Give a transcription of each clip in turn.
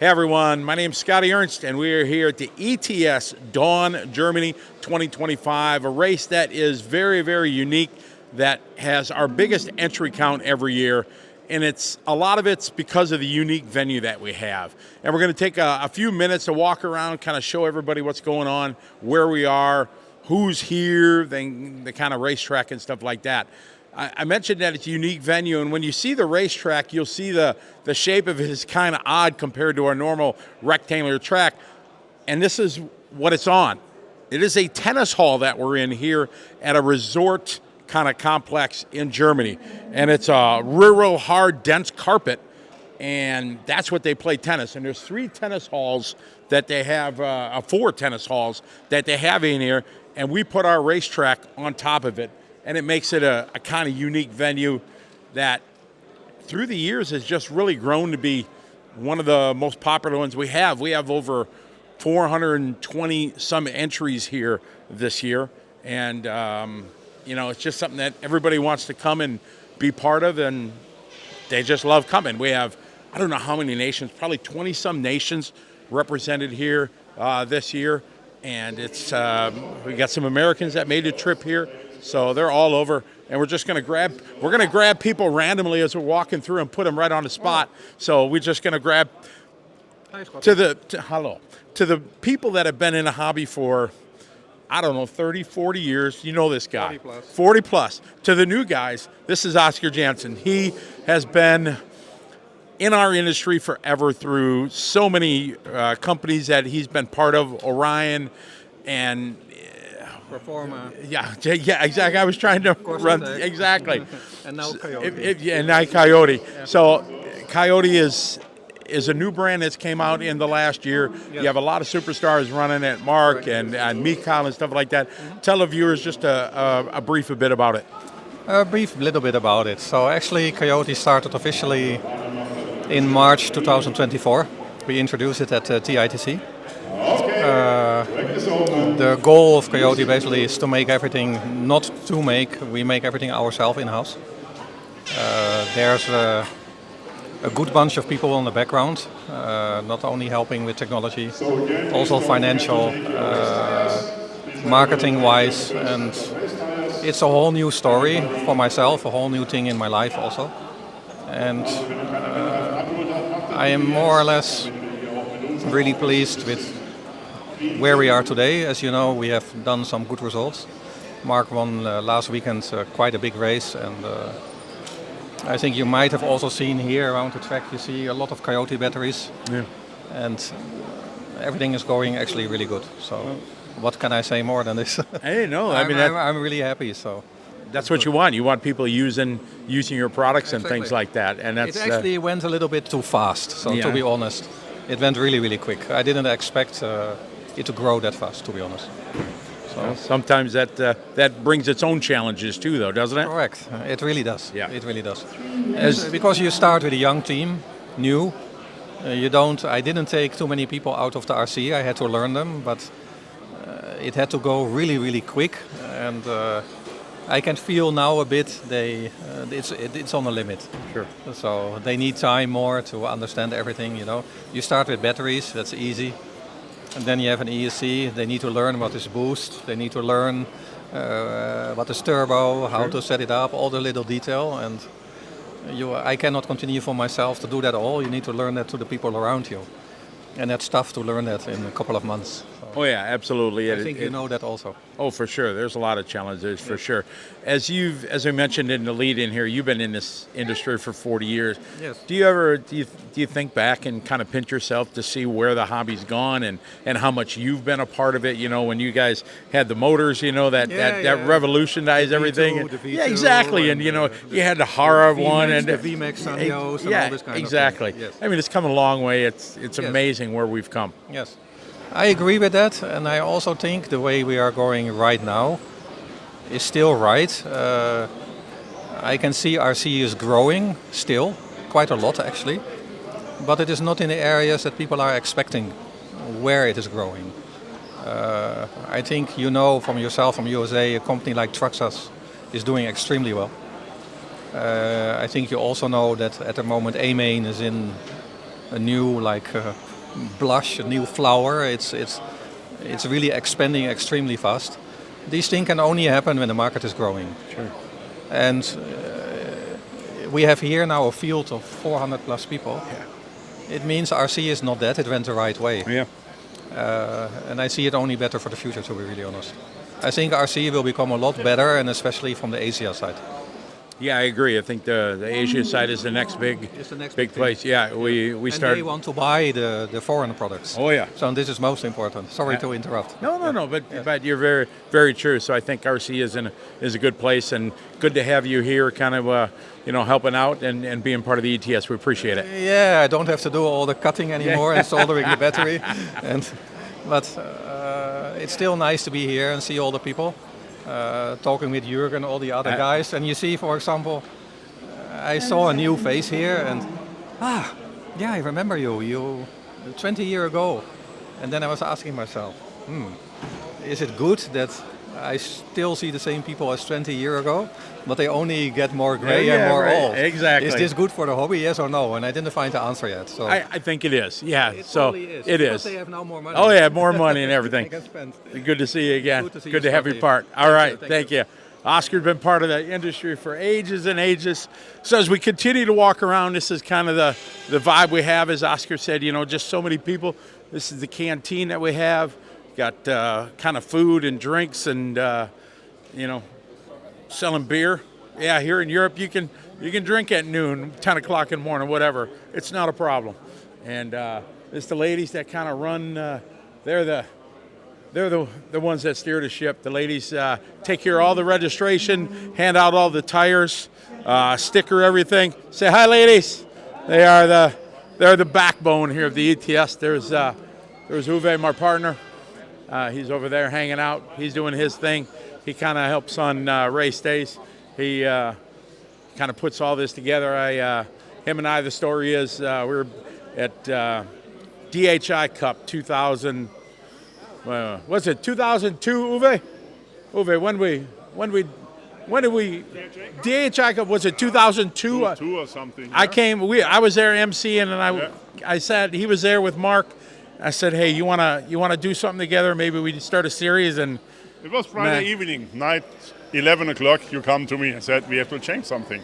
Hey everyone, my name's Scotty Ernst and we are here at the ETS Daun, Germany 2025, a race that is very, very unique, that has our biggest entry count every year, and a lot of it's because of the unique venue that we have. And we're going to take a few minutes to walk around, kind of show everybody what's going on, where we are, who's here, then the kind of racetrack and stuff like that. I mentioned that it's a unique venue, and when you see the racetrack, you'll see the shape of it is kind of odd compared to our normal rectangular track, and this is what it's on. It is a tennis hall that we're in here at a resort kind of complex in Germany, and it's a real hard, dense carpet, and that's what they play tennis. And there's 3 tennis halls that they have, 4 tennis halls that they have in here, and we put our racetrack on top of it. And it makes it a kind of unique venue that through the years has just really grown to be one of the most popular ones we have. We have over 420 some entries here this year. And, it's just something that everybody wants to come and be part of, and they just love coming. We have, I don't know how many nations, probably 20 some nations represented here this year. And we got some Americans that made the trip here. So they're all over, and we're going to grab people randomly as we're walking through and put them right on the spot. So we're just going to grab to the people that have been in a hobby for, 30, 40 years. You know this guy. 40 plus. To the new guys, this is Oscar Janson. He has been in our industry forever through so many companies that he's been part of, Orion and Performer. Yeah, exactly. I was trying to run exactly. And now Coyote. And now Coyote. Yeah. So Coyote is a new brand that's came out in the last year. Yes. You have a lot of superstars running it, Mark and Mikhail and stuff like that. Mm-hmm. Tell the viewers just a brief bit about it. A brief little bit about it. So actually Coyote started officially in March 2024. We introduced it at TITC. The goal of Coyote basically is to make everything, we make everything ourselves in-house. There's a good bunch of people in the background, not only helping with technology, also financial, marketing-wise, and it's a whole new story for myself, a whole new thing in my life also. And I am more or less really pleased with where we are today. As you know, we have done some good results. Mark won last weekend quite a big race, and I think you might have also seen here around the track, you see a lot of Coyote batteries. Yeah. And everything is going actually really good. So what can I say more than this? Hey, no, I'm really happy. So that's what you want. You want people using your products and things like that. And it actually went a little bit too fast. So to be honest, it went really, really quick. I didn't expect it to grow that fast, to be honest. So sometimes that brings its own challenges too, though, doesn't it? Correct. It really does. Yeah, it really does. Because you start with a young team, new. I didn't take too many people out of the RC. I had to learn them, but it had to go really, really quick. And I can feel now a bit it's on the limit. Sure. So they need time more to understand everything. You start with batteries. That's easy. And then you have an ESC, they need to learn what is boost, they need to learn what is turbo, how to set it up, all the little detail. And I cannot continue for myself to do that all. You need to learn that to the people around you. And that's tough to learn that in a couple of months. So oh yeah, absolutely. I think you know that also. Oh, for sure. There's a lot of challenges, for sure. As I mentioned in the lead in here, you've been in this industry for 40 years. Yes. Do you think back and kind of pinch yourself to see where the hobby's gone and how much you've been a part of it? When you guys had the motors, that revolutionized everything. The V2, yeah, exactly. And you had the Hara one and the VMAX Sanios and all this kind exactly. of thing. Yes. I mean, it's come a long way. It's amazing where we've come. Yes. I agree with that, and I also think the way we are going right now is still right. I can see RC is growing still, quite a lot actually, but it is not in the areas that people are expecting where it is growing. I think from yourself, from USA, a company like Traxxas is doing extremely well. I think you also know that at the moment A-Main is in a new blush, a new flower. It's really expanding extremely fast. These things can only happen when the market is growing. Sure. And we have here now a field of 400 plus people. Yeah. It means RC is not dead, it went the right way. Yeah. And I see it only better for the future, to be really honest. I think RC will become a lot better, and especially from the Asia side. Yeah, I agree. I think the Asia side is the next big place. Yeah, we and start. they want to buy the foreign products. Oh yeah. So this is most important. Sorry to interrupt. No. But you're very true. So I think RC is a good place, and good to have you here, kind of helping out and being part of the ETS. We appreciate it. Yeah, I don't have to do all the cutting anymore and soldering the battery, but it's still nice to be here and see all the people. Talking with Jürgen and all the other guys, and you see, for example, I saw a new face here, and I remember you 20 years ago, and then I was asking myself, is it good that I still see the same people as 20 years ago, but they only get more gray and more old? Exactly. Is this good for the hobby, yes or no? And I didn't find the answer yet. So I think it is. Yeah. it so totally is. it Because is. they have now more money. Oh yeah, more money and everything. They can spend. Good to see you again. Good to see Good you, to have you Scotty. part. All right, Thank you. you. Oscar's been part of the industry for ages and ages. So as we continue to walk around, this is kind of the vibe we have. As Oscar said, just so many people. This is the canteen that we have. Got kind of food and drinks and selling beer. Yeah, here in Europe you can drink at noon, 10 o'clock in the morning, whatever. It's not a problem. And it's the ladies that kind of run. They're the ones that steer the ship. The ladies take care of all the registration, hand out all the tires, sticker everything. Say hi, ladies. They're the backbone here of the ETS. There's Uwe, my partner. He's over there hanging out. He's doing his thing. He kind of helps on race days. He kind of puts all this together. Him and I, the story is we're at DHI Cup 2000. Was it 2002, Uwe? Uwe, when did we? DHI Cup, was it 2002? Two or something. I was there emceeing, and I said he was there with Mark. I said, hey, you wanna do something together? Maybe we start a series. And It was Friday evening, night, 11 o'clock. You come to me and said we have to change something.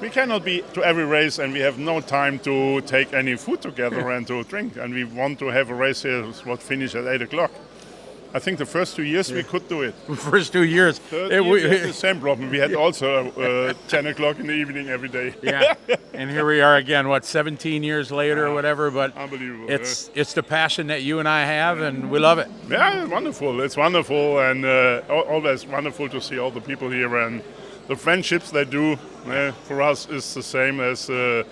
We cannot be to every race, and we have no time to take any food together and to drink. And we want to have a race here what finish at 8 o'clock. I think the first 2 years we could do it. First 2 years. Third year, we had the same problem. We had also 10 o'clock in the evening every day. Yeah, and here we are again. 17 years later or whatever? But Unbelievable. It's the passion that you and I have, and we love it. Yeah, wonderful. It's wonderful, and always wonderful to see all the people here and the friendships they do. For us, is the same as an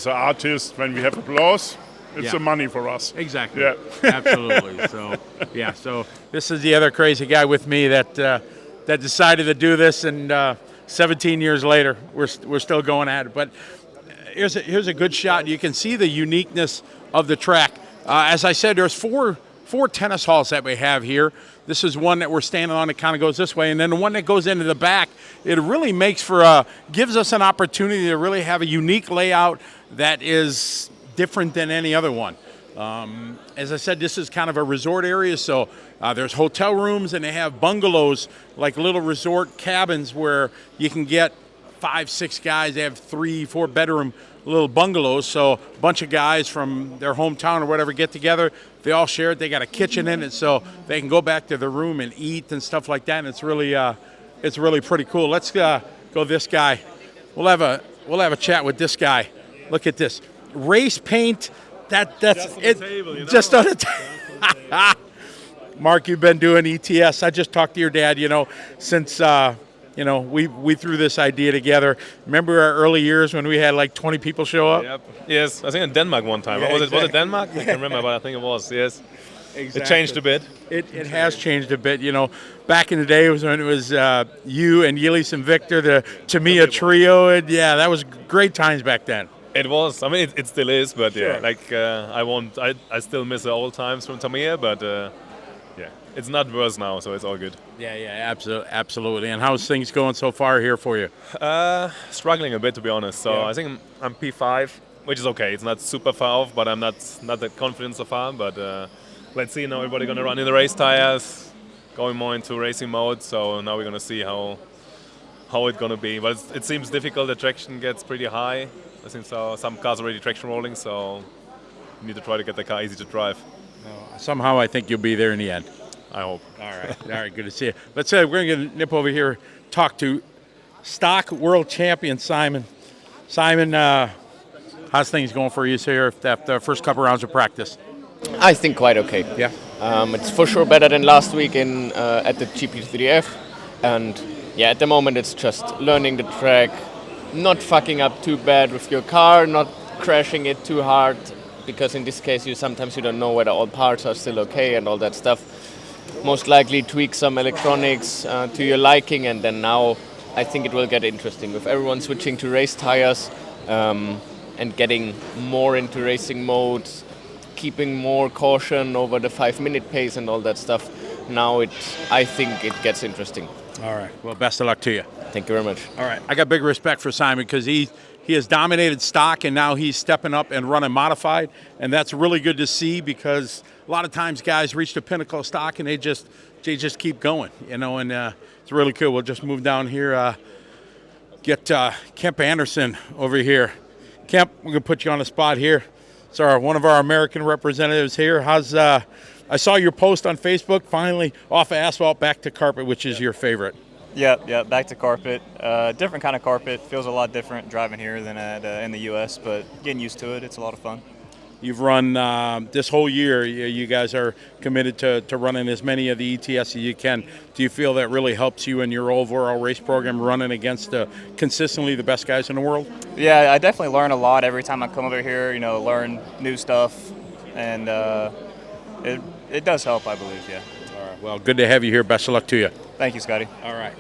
artist. When we have applause, it's the money for us. Exactly. Yeah. Absolutely. So this is the other crazy guy with me that decided to do this, and 17 years later, we're still going at it. But here's a good shot. You can see the uniqueness of the track. As I said, there's four tennis halls that we have here. This is one that we're standing on. It kind of goes this way, and then the one that goes into the back. It really gives us an opportunity to really have a unique layout that is different than any other one. As I said, this is kind of a resort area, so there's hotel rooms, and they have bungalows, like little resort cabins where you can get 5-6 guys. They have 3-4 bedroom little bungalows, so a bunch of guys from their hometown or whatever get together. They all share it. They got a kitchen in it, so they can go back to their room and eat and stuff like that. And it's really pretty cool. Let's go this guy. We'll have a chat with this guy. Look at this. Race paint, that's just on it. the table, Just on the table. Mark, you've been doing ETS. I just talked to your dad, since we threw this idea together. Remember our early years when we had like 20 people show up? Yep. Yes, I think in Denmark one time. Yeah, was exactly. it Denmark? I can't remember, but I think it was. Yes. Exactly. It changed a bit. It has changed a bit. Back in the day, it was when it was you and Yilis and Victor, the Tamiya trio. And yeah, that was great times back then. It was. I mean, it still is, but Sure. yeah, I still miss the old times from Tamiya, but yeah, it's not worse now, so it's all good. Yeah, absolutely. And how's things going so far here for you? Struggling a bit, to be honest. So Yeah. I think I'm P5, which is okay. It's not super far off, but I'm not that confident so far. But let's see. Now everybody gonna run in the race tires, going more into racing mode. So now we're gonna see how it's gonna be. But it seems difficult. The traction gets pretty high. I think so. Some cars already traction rolling, so you need to try to get the car easy to drive. Somehow I think you'll be there in the end. I hope. All right, good to see you. Let's say we're going to nip over here, talk to stock world champion Simon. Simon, how's things going for you here after the first couple rounds of practice? I think quite okay. Yeah. It's for sure better than last week at the GP3F, and yeah, at the moment it's just learning the track, not fucking up too bad with your car, not crashing it too hard, because in this case you sometimes don't know whether all parts are still okay and all that stuff. Most likely tweak some electronics to your liking, and then now I think it will get interesting with everyone switching to race tires and getting more into racing mode, keeping more caution over the 5-minute pace and all that stuff. Now I think it gets interesting. All right. Well, best of luck to you. Thank you very much. All right. I got big respect for Simon because he has dominated stock, and now he's stepping up and running modified, and that's really good to see because a lot of times guys reach the pinnacle of stock and they just keep going, and it's really cool. We'll just move down here, get Kemp Anderson over here. Kemp, we're going to put you on the spot here. So one of our American representatives here. How's I saw your post on Facebook, finally off of asphalt back to carpet, which is your favorite. Yeah, back to carpet. Different kind of carpet. Feels a lot different driving here than in the U.S., but getting used to it, it's a lot of fun. You've run this whole year. You guys are committed to running as many of the ETS as you can. Do you feel that really helps you in your overall race program, running against consistently the best guys in the world? Yeah, I definitely learn a lot every time I come over here. Learn new stuff, and it does help, I believe. Yeah. All right. Well, good to have you here. Best of luck to you. Thank you, Scotty. All right.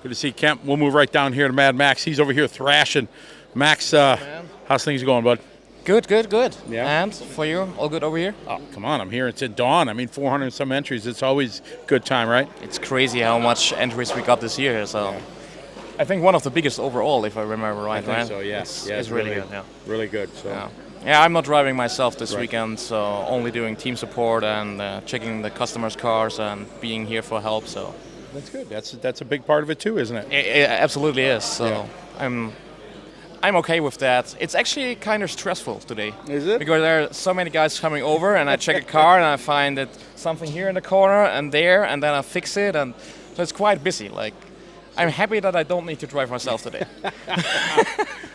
Good to see Kemp. We'll move right down here to Mad Max. He's over here thrashing. Max, how's things going, bud? Good. Yeah. And for you, all good over here? Oh, come on. I'm here. It's at Daun. 400 and some entries. It's always good time, right? It's crazy how much entries we got this year. So yeah. I think one of the biggest overall, if I remember right. I think so, yeah. It's really good. Yeah. Really good. So. Yeah, I'm not driving myself this weekend, so only doing team support and checking the customers' cars and being here for help. So that's good. That's a big part of it too, isn't it? It absolutely is. So I'm okay with that. It's actually kind of stressful today. Is it? Because there are so many guys coming over, and I check a car and I find that something here in the corner and there, and then I fix it, and so it's quite busy. I'm happy that I don't need to drive myself today.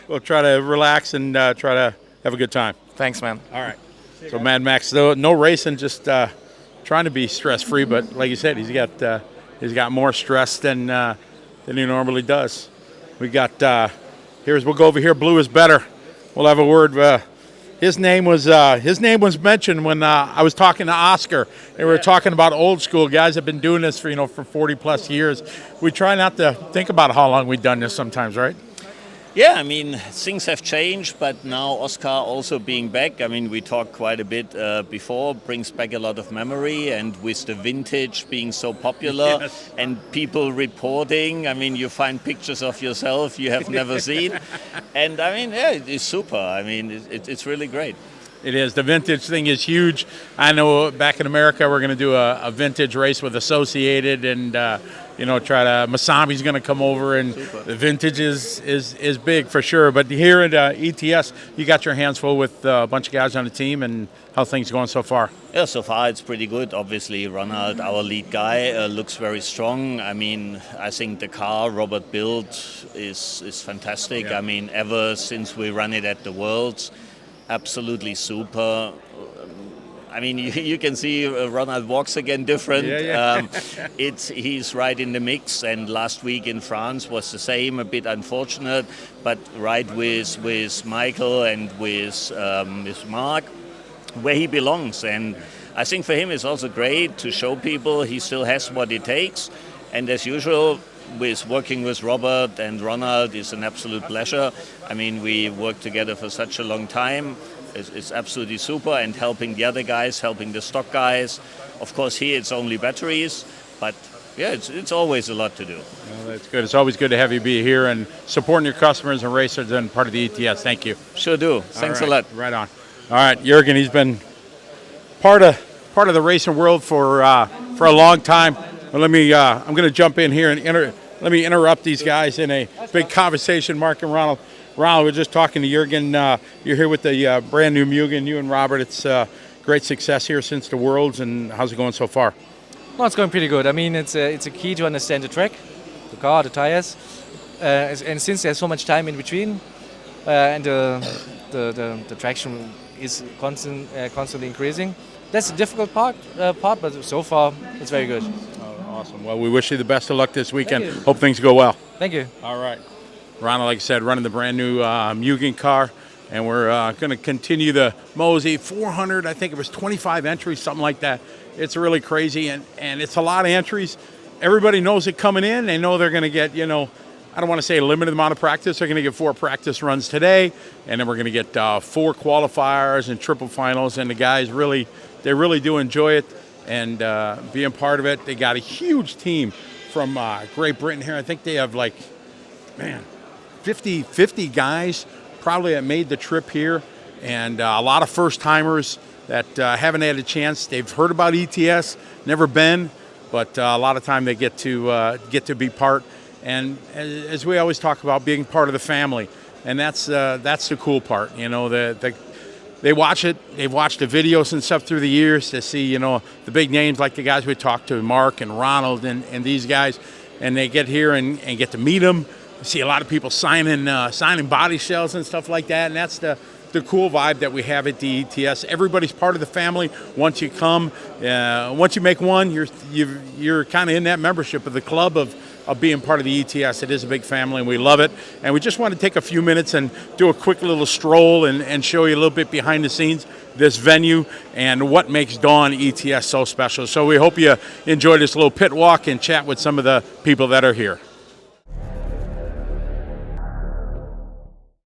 We'll try to relax and try to have a good time. Thanks, man. All right. So Mad Max, though, no racing, just trying to be stress-free. But like you said, he's got more stress than he normally does. We got we'll go over here. Blue is better. We'll have a word. His name was mentioned when I was talking to Oscar, and we were talking about old school guys that have been doing this for 40 plus years. We try not to think about how long we've done this sometimes, right? Yeah, things have changed, but now Oscar also being back, we talked quite a bit before, brings back a lot of memory, and with the vintage being so popular and people reporting, you find pictures of yourself you have never seen, and it's super. It's really great. It is. The vintage thing is huge. I know back in America we're going to do a vintage race with Associated and Masami's going to come over, and the vintage is big for sure. But here at ETS, you got your hands full with a bunch of guys on the team, and how things going so far? Yeah, so far it's pretty good. Obviously, Ronald, our lead guy, looks very strong. I think the car Robert built is fantastic. Yeah. Ever since we ran it at the Worlds, absolutely super. You can see Ronald walks again different. Yeah. He's right in the mix, and last week in France was the same, a bit unfortunate, but right with Michael and with Mark, where he belongs. And I think for him it's also great to show people he still has what it takes. And as usual, with working with Robert and Ronald is an absolute pleasure. We worked together for such a long time. It's absolutely super, and helping the other guys, helping the stock guys. Of course, here it's only batteries, but yeah, it's always a lot to do. Well, that's good. It's always good to have you be here and supporting your customers and racers and part of the ETS. Thank you. Sure do. Thanks a lot. Right on. All right, Jürgen, he's been part of the racing world for a long time. But I'm going to jump in here and let me interrupt these guys in a big conversation. Mark and Ronald. Ronald, we're just talking to Jürgen. You're here with the brand new Mugen. You and Robert. It's great success here since the Worlds, and how's it going so far? Well, it's going pretty good. I mean, it's a key to understand the track, the car, the tires, and since there's so much time in between, and the traction is constantly increasing. That's the difficult part, but so far it's very good. Oh, awesome. Well, we wish you the best of luck this weekend. Hope things go well. Thank you. All right. Ronald, like I said, running the brand new Mugen car, and we're going to continue the Mosey 400. I think it was 25 entries, something like that. It's really crazy, and it's a lot of entries. Everybody knows it coming in. They know they're going to get, I don't want to say a limited amount of practice. They're going to get 4 practice runs today, and then we're going to get 4 qualifiers and triple finals. And the guys they really do enjoy it and being part of it. They got a huge team from Great Britain here. I think they have 50 guys probably that made the trip here, and a lot of first-timers that haven't had a chance. They've heard about ETS, never been, but a lot of time they get to be part. And as we always talk about, being part of the family, and that's the cool part. They watch it. They've watched the videos and stuff through the years to see the big names like the guys we talked to, Mark and Ronald and these guys, and they get here and get to meet them. You see a lot of people signing body shells and stuff like that, and that's the cool vibe that we have at the ETS. Everybody's part of the family. Once you come, once you make one, you're kind of in that membership of the club of being part of the ETS. It is a big family, and we love it. And we just want to take a few minutes and do a quick little stroll and show you a little bit behind the scenes, this venue, and what makes Daun ETS so special. So we hope you enjoy this little pit walk and chat with some of the people that are here.